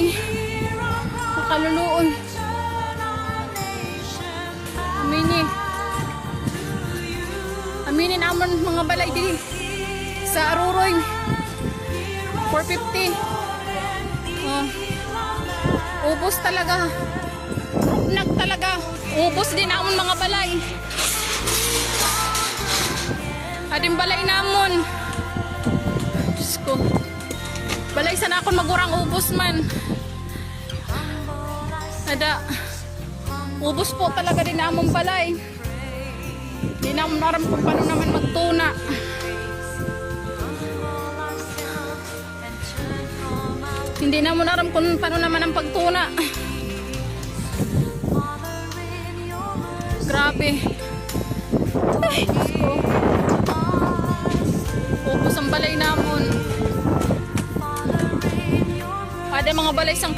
balay. Makaluluon. Aminin naman mga balay din sa Aruroy. 450. Ubos talaga. Nag talaga. Ubos din namon mga balay. Ading balay namon. Diyos ko. Balay sana akong magurang ubos man. Ada. Ubos po talaga din namon balay. Hindi naman aram kung paano naman magtuna. Hindi naman aram kung paano naman ang pagtuna. Grabe. Ay, Diyos ko. Ubos ang balay namon. Ada mga balay sang